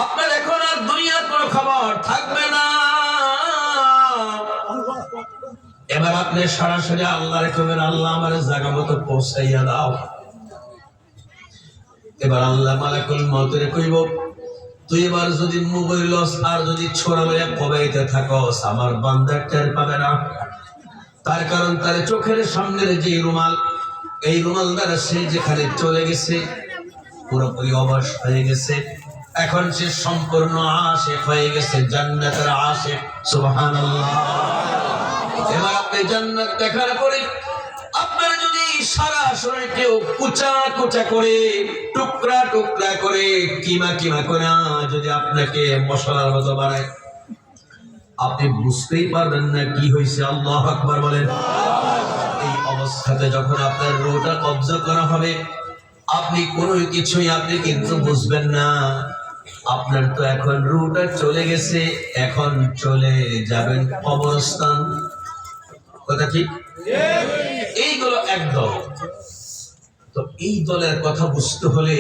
আপনার এখন আর দুনিয়ার কোনো খবর থাকবে না। এবার আপনি সরাসরি আল্লাহর কবেন, আল্লাহ আমার জায়গা মতো পৌঁছাইয়া দাও। এবার আল্লাহ মালাকুল মউতের কইব, তুই এবার যদি মোবাইল লস আর যদি ছোড়া লইয়া কবাইতে থাকস, আমার বান্দা টের পাবে না। তার কারণ তার চোখের সামনের যে রুমাল, এই রুমাল দ্বারা সে যেখানে চলে গেছে পুরোপুরি অবশ হয়ে গেছে। এখন সে সম্পূর্ণ আশিক হয়ে গেছে, জান্নাতের আশিক। সুবহানাল্লাহ। এবার আপনি জান্নাত দেখার পরে আপনার যদি সারা শরীর কেউ কুচা কুচা করে, টুকরা টুকরা করে, কিমা কিমা করে যদি আপনাকে মশলার মতো বানায়, আপনি বুঝতেই পারবেন না কি হয়েছে। আল্লাহু আকবার বলেন। এই অবস্থাতে যখন আপনার রূহটা কবজা করা হবে, আপনি কোনো কিছুই আপনি কিন্তু বুঝবেন না। আপনার তো এখন রূহটা চলে গেছে, এখন চলে যাবেন কবরস্থান। কথা ঠিক? এইগুলো একদল। তো এই দলের কথা বুঝতে হলে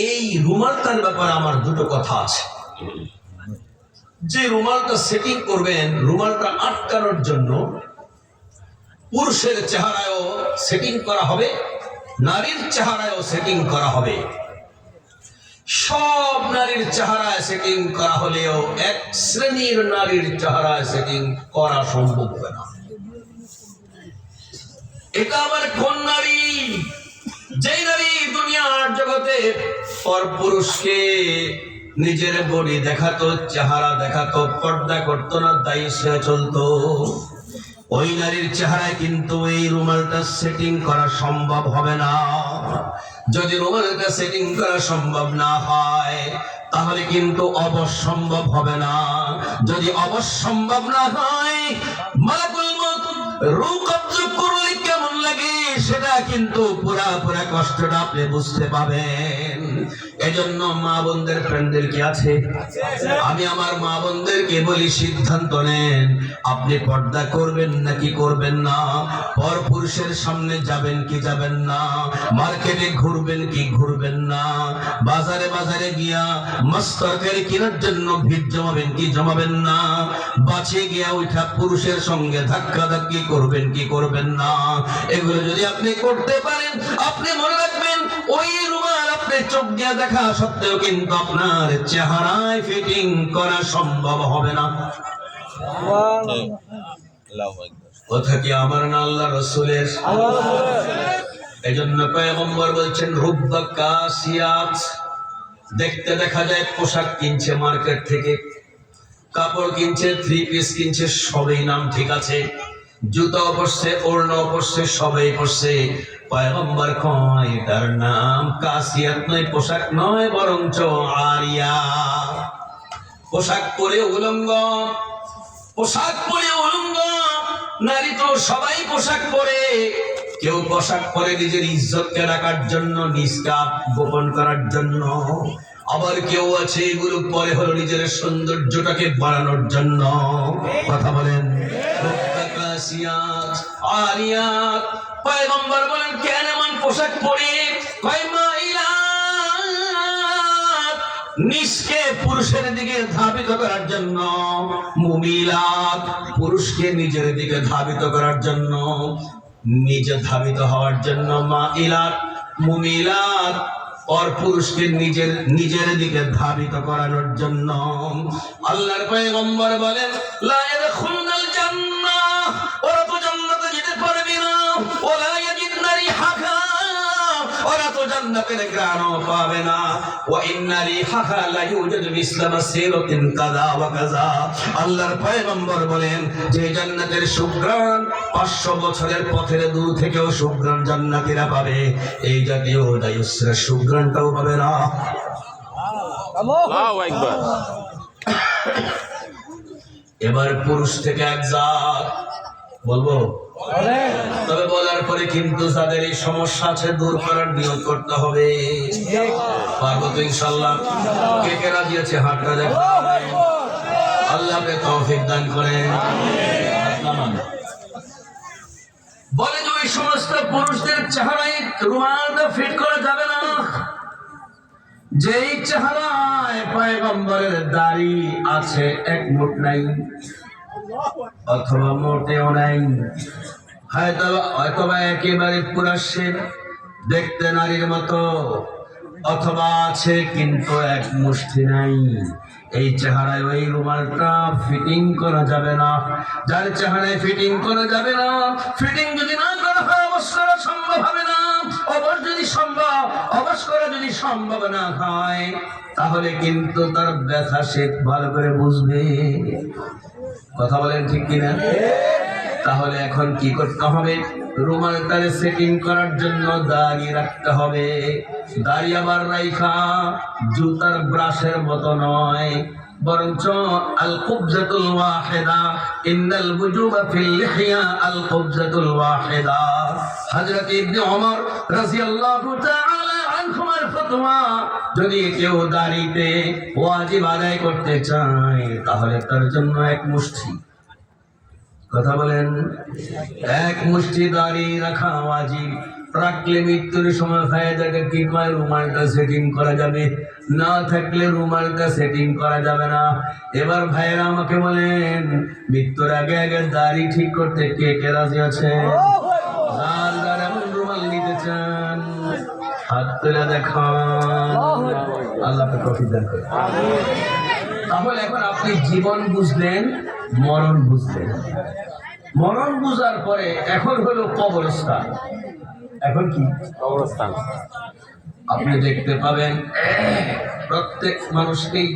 এই রুমালটার ব্যাপারে আমার দুটো কথা আছে। যে রুমালটা সেটিং করবেন, রুমালটা আটকানোর জন্য পুরুষের চেহারায়ও সেটিং করা হবে, নারীর চেহারায়ও সেটিং করা হবে। সব নারীর চেহারায় সেটিং করা হলেও এক শ্রেণীর নারীর চেহারায় সেটিং করা সম্ভব হবে না। এটা আবার কোন নারী? যেই নারী দুনিয়ার জগতে পর পুরুষকে নিজের বডি দেখাতো, চেহারা দেখাতো, পর্দা করতো না, দায়িত্বে চলতো, ওই নারীর চেহারায় কিন্তু এই রুমালটা সেটিং করা সম্ভব হবে না। যদি রুমালটা সেটিং করা সম্ভব না হয়, তাহলে কিন্তু অবশ্যম্ভব হবে না। যদি অবশ্যম্ভব না হয়, মালাকুল মউত রূহ কবজ করলে কেমন লাগে সেটা কিন্তু পুরা পুরা কষ্টটা আপনি বুঝতে পাবেন। এজন্য মা বোনদের প্যান্ডেল কি আছে? আমি আমার মা বোনদেরকে বলি, সিদ্ধান্ত নেন আপনি পর্দা করবেন নাকি করবেন না, পর পুরুষের সামনে যাবেন কি যাবেন না, মার্কেটে ঘুরবেন কি ঘুরবেন না, বাজারে বাজারে গিয়া মস্তরকারি কেনার জন্য ভিড় জমাবেন কি জমাবেন না, বাঁচে গিয়া ওইটা পুরুষের সঙ্গে ধাক্কা ধাক্কি করবেন কি করবেন না। এগুলো যদি আপনি করতে পারেন, আপনি মনে রাখবেন ওই রুমাল আপনি চোখ দিয়ে দেখা সত্ত্বেও কিন্তু আপনার চেহারায় ফিটিং করা সম্ভব হবে না। কথা কি আমার না আল্লাহ রাসূলের? এজন্য পয়গম্বর বলছেন, রুব্বা কাসিয়াত, দেখতে দেখা যায় পোশাক কিনছে মার্কেট থেকে, কাপড় কিনছে, থ্রি পিস কিনছে, সবই নাম ঠিক আছে, জুতো পরছে, ওড়না পরছে, সবই পরছে, পয়গম্বর কয় তার নাম কাসিয়াত নয়, পোশাক নয়, বরঞ্চ আরিয়া। পোশাক পরে উলঙ্গ, পোশাক পরে উলঙ্গ। নারী তো সবাই পোশাক পরে, কেউ পোশাক পরে নিজের ইজ্জতকে রাখার জন্য, নিষ্কাপ গোপন করার জন্য, আবার কেউ আছে এগুলো পরে হলো নিজের সৌন্দর্যটাকে বাড়ানোর জন্য। কথা বলেন। আরিয়াত, পয়গম্বর বলেন কেন এমন পোশাক পরে? নিজকে পুরুষের দিকে ধাবিত করার জন্য, মুমিলাত, পুরুষকে নিজের দিকে ধাবিত করার জন্য, নিজে ধাবিত হওয়ার জন্য, মাইলাত, মুমিলাত, और পুরুষকে নিজের দিকে ধাবিত করানোর জন্য। আল্লাহর পয়গম্বর বলেন, লা ইয়াদখুলুল জান্নাহ, ওরা তো জান্নাতে যেতে পারবে না, ওয়ালা ইয়াজিদনা রিহাহা, ওরা তো জান্নাতের ঘ্রাণও পাবে না, ওয়া ইন্না রিহাহা লা ইউজাদু মিসলা মাসিরাতিন কাযা ওয়া কাযা। আল্লাহর পয়গম্বর বলেন যে জান্নাতের সুঘ্রাণ 500 বছরের পথের দূর থেকেও সুঘ্রাণ জান্নাতীরা পাবে, এই জাতীয় দায়ুসের সুঘ্রাণটাও পাবে না। আল্লাহু আকবার। এবার পুরুষ থেকে এক জাত বলবো, তবে বলার পরে কিন্তু যাদের এই সমস্যা আছে দূর করার নিয়ত করতে হবে। পারবো তো ইনশাআল্লাহ? কে কে রাজি আছে হাতটা দেখো। আল্লাহ আপনাকে তৌফিক দান করেন। বলে যে ওই সমস্ত পুরুষদের চেহারায় রুমালটা ফিট করা যাবে না, যেই চেহারায় পয়গম্বরের দাড়ি আছে এক মুঠ নাই, অথবা মোটেও নাই, হয়তোবা একেবারে পুরাশের দেখতে নারীর মতো, অথবা আছে কিন্তু এক মুষ্টি নাই। এই চেহারায় ওই রুমালটা ফিটিং করা যাবে না। যার চেহারায় ফিটিং করা যাবে না, ফিটিং যদি না করা হয় অবশ করা সম্ভব হবে না। অবশ করা যদি সম্ভব না হয় তাহলে কিন্তু তার ব্যথা সে ভালো করে বুঝবে। কথা বলেন ঠিক কিনা? তাহলে এখন কি করতে হবে? রুমালটারে সেটিং করার জন্য দাড়ি রাখতে হবে। দাড়ি আবার রাইখা জুতার ব্রাশের মতো নয়, বরঞ্চ আল কুবজাতুল ওয়াহিদা, ইন্নাল বুজুবা ফিল লিহয়া আল কুবজাতুল ওয়াহিদা। হযরত ইবনে ওমর রাদিয়াল্লাহু তাআলা আনহুমার ফতোয়া, যদি কেউ দাড়িতে ওয়াজিব আদায় করতে চায় তাহলে তার জন্য এক মুষ্টি, কথা বলেন, এক মুষ্টি দাড়ি রাখা ওয়াজিব। রাখলে মৃত্যুর সময় ফায়দাটা কি হয়? রুমালটা সেটিং করা যাবে, না থাকলে রুমালটা সেটিং করা যাবে না। এবার ভাইয়েরা আমাকে বলেন, মৃত্যুর আগে আগে দাড়ি ঠিক করতে কে কে রাজি আছে? যার এমন রুমাল নিতে চান হাত তুলে দেখান, আল্লাহ তৌফিক দান করুন। তাহলে এখন আপনি জীবন বুঝলেন, মরণ বুঝলেন। মরণ বুঝার পরে এখন হলো কবরস্থান। এখন কি কবরস্থান? আপনি দেখতে পাবেন প্রত্যেক মানুষকেই